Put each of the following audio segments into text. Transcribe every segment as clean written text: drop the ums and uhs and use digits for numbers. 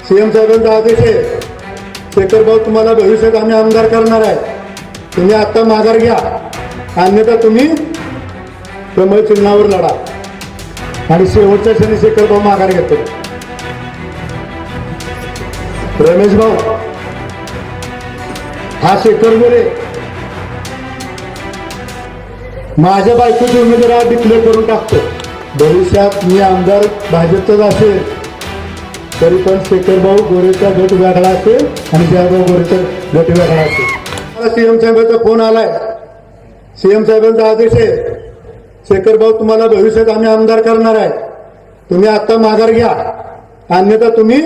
CM साहेबांचा आदेश आहे, शेखर भाऊ तुम्हाला भविष्यात आम्ही आमदार करणार आहे, तुम्ही आता माघार घ्या, अन्यथा तुम्ही कमळ चिन्हावर लढा. आणि शेवटच्या क्षणी शेखर भाऊ माघार घेतो. रमेश भाऊ हा शेखर गोरे माझ्या बायकोचे उमेदवार डिक्लेअर करून टाकतो. भविष्यात मी आमदार भाजपचाच असेल तरी पण शेखर भाऊ गोरेचा गट वेगळा असेल आणि जयभाऊ गोरेचा गट वेगळा असेल. मला सीएम साहेबांचा फोन आलाय, सीएम साहेबांचा आदेश आहे, शेखर भाऊ तुम्हाला भविष्यात आम्ही आमदार करणार आहे, तुम्ही आता माघार घ्या, अन्यथा तुम्ही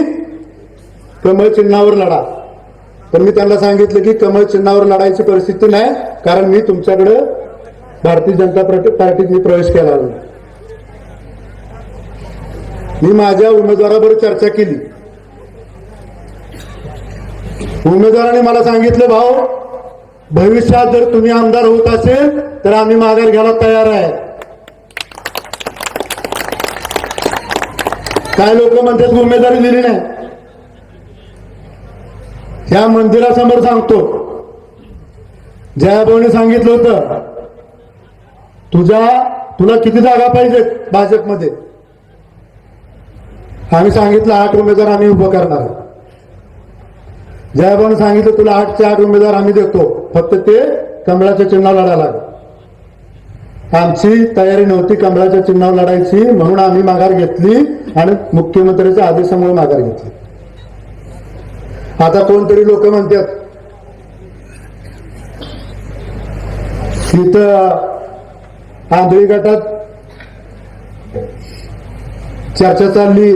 कमळ चिन्हावर लढा. पण मी त्यांना सांगितलं की कमळ चिन्हावर लढायची परिस्थिती नाही, कारण मी तुमच्याकडे भारतीय जनता पार्टीत मी प्रवेश केला. मी माझ्या उमेदवाराबरोबर चर्चा केली. उमेदवाराने मला सांगितलं, भाऊ भविष्यात जर तुम्ही आमदार होत असेल तर आम्ही माघार घ्यायला तयार आहे. काय लोक म्हणतात उमेदवारी दिली नाही. ह्या मंदिरासमोर सांगतो, जयाभाऊने सांगितलं होतं तुला किती जागा पाहिजे भाजपमध्ये. आम्ही सांगितलं 8 उमेदवार आम्ही उभं करणार. जयाभाऊने सांगितलं तुला 8चे 8 उमेदवार आम्ही देतो, फक्त ते कमळाच्या चिन्हावर लढायला लागेल. आमची तयारी नव्हती कमळाच्या चिन्हावर लढायची, म्हणून आम्ही माघार घेतली आणि मुख्यमंत्र्यांच्या आदेशामुळे माघार घेतली. आता कोणतरी लोक म्हणतात इथं आंधळी गटात चर्चा चालली,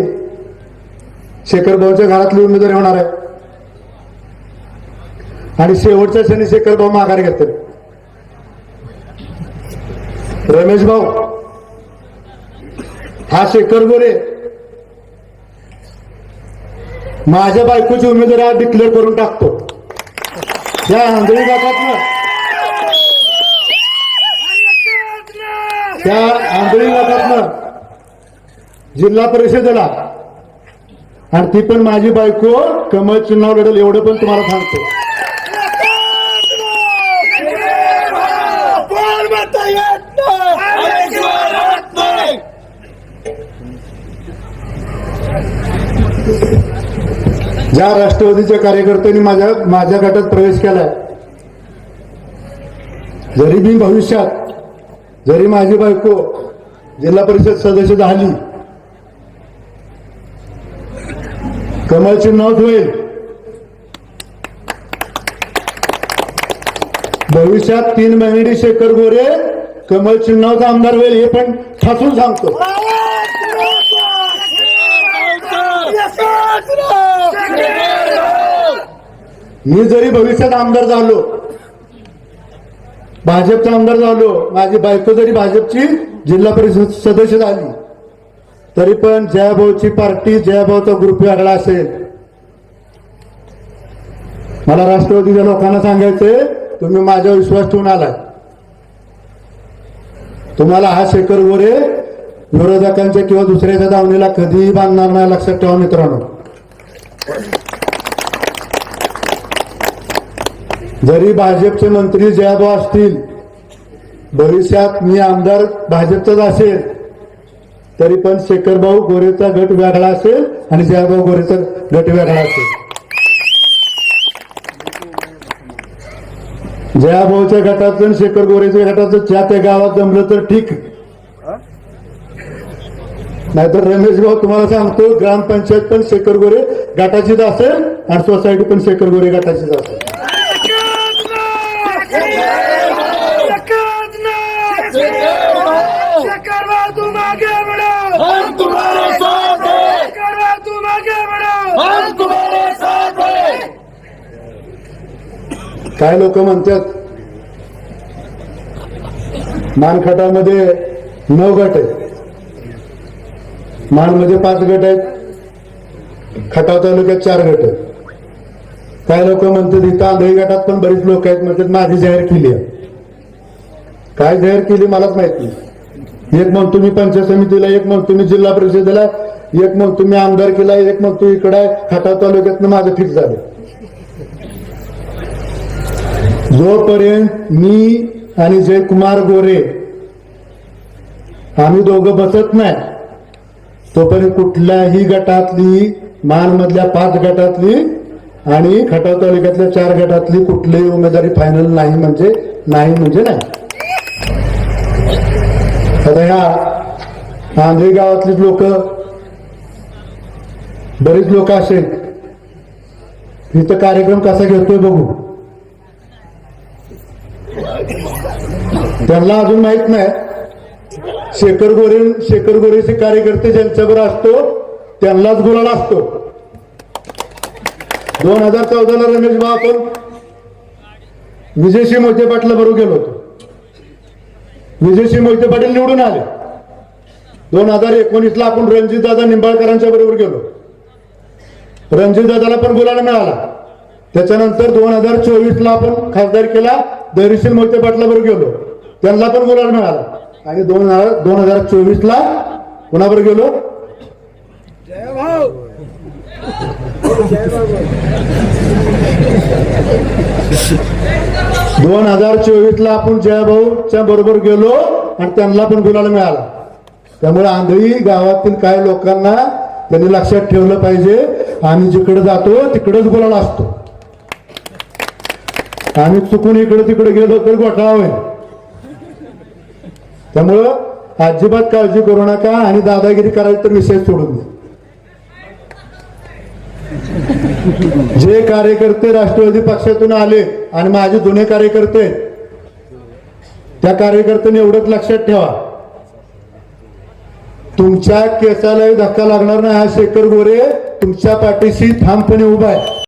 शेखर भाऊच्या घरातली उमेदवारी होणार आहे आणि शेवटच्या क्षणी शेखर भाऊ माघार घेतात. रमेश भाऊ हा शेखर गोरे माझ्या बायकोचे उमेदवार डिक्लेअर करून टाकतो. त्या आंधळी गटातनं जिल्हा परिषदेला, आणि ती पण माझी बायको कमळ चिन्हावर लढेल एवढं पण तुम्हाला सांगतो. ज्या राष्ट्रवादीच्या कार्यकर्त्यांनी माझ्या गटात प्रवेश केलाय, जरी मी भविष्यात जरी माझी बायको जिल्हा परिषद सदस्य झाली, कमळ चिन्हावर होईल, भविष्यात 3 महिने शेखर गोरे कमळ चिन्हाचा आमदार होईल, हे पण ठासून सांगतो. मी जरी भविष्यात आमदार झालो, भाजपचा आमदार झालो, माझी बायको जरी भाजपची जिल्हा परिषद सदस्य झाली, तरी पण जयाभाऊची पार्टी, जयाभाऊचा ग्रुप वेगळा असेल. मला राष्ट्रवादीच्या लोकांना सांगायचंय, तुम्ही माझ्यावर विश्वास ठेवून आलाय, तुम्हाला हा शेखर गोरे विरोधकांच्या किंवा दुसऱ्याच्या दावणीला कधीही बांधणार नाही, लक्षात ठेवा मित्रांनो. जरी भाजपचे मंत्री जयाभाऊ असतील, भविष्यात मी आमदार भाजपचाच असेल, तरी पण शेखर भाऊ गोरेचा गट वेगळा असेल आणि जयाभाऊ गोरेचा गट वेगळा असेल. जयाभाऊच्या गटाचं आणि शेखर गोरेच्या गटाचं ज्या त्या गावात जमलं तर ठीक, नाहीतर रमेश भाऊ तुम्हाला सांगतो, ग्रामपंचायत पण शेखर गोरे गटाचीच असेल आणि सोसायटी पण शेखर गोरे गटाचीच असेल. काय लोक म्हणतात मानखटामध्ये 9 गट आहेत, मानमध्ये 5 गट आहेत, खटाव तालुक्यात 4 गट आहेत. काय लोक म्हणतात इथं आंधळी गटात पण बरीच लोक आहेत, म्हणतात माझी जाहीर केली आहे. काय जाहीर केली मलाच माहित नाही. एक म्हणतो मी पंचायत समितीला, एक म्हणतो मी जिल्हा परिषदेला, एक मग तुम्ही आमदार केला, एक मग तू इकडे आहे. खटाव तालुक्यातनं माझं फिक्स झालं. जोपर्यंत मी आणि जयकुमार गोरे आम्ही दोघं बसत नाही तोपर्यंत कुठल्याही गटातली, महानमधल्या 5 गटातली आणि खटाव तालुक्यातल्या 4 गटातली कुठलीही उमेदवारी फायनल नाही म्हणजे नाही. आता ह्या आंधळी गावातली लोक, बरीच लोक असे इथं कार्यक्रम कसा घेतोय बघू, त्यांना अजून माहित नाही. शेखर गोरेचे कार्यकर्ते ज्यांच्यावर असतो त्यांनाच गुलाल असतो. 2014ला रमेश भाऊ आपण विजयसिंह मोहिते पाटला बरोबर गेलो होतो. विजयसिंह मोहिते पाटील निवडून आले. 2019ला आपण रणजितदादा निंबाळकरांच्या बरोबर गेलो. रणजितदादाला पण गुलाल मिळाला. त्याच्यानंतर 2024ला आपण खासदार केला, धैर्यशील मोहिते पाटला बरोबर गेलो, त्यांना पण गुलाल मिळाला. आणि 2024ला कोणाबरोबर गेलो, 2024ला आपण जयभाऊच्या बरोबर गेलो आणि त्यांना पण गुलाल मिळाला. त्यामुळे आंधळी गावातील काही लोकांना त्यांनी लक्षात ठेवलं पाहिजे, आम्ही जिकडे जातो तिकडेच गुलाल असतो. आम्ही चुकून इकडे तिकडे गेलो तर घोटाळा होईल. त्यामुळं अजिबात काळजी करू नका आणि दादागिरी करायची तर विषय सोडून द्या. जे कार्यकर्ते राष्ट्रवादी पक्षातून आले आणि माझे जुने कार्यकर्ते, त्या कार्यकर्त्यांनी एवढंच लक्षात ठेवा, तुमच्या केसालाही धक्का लागणार नाही. हा शेखर गोरे तुमच्या पाठीशी ठामपणे उभा आहे.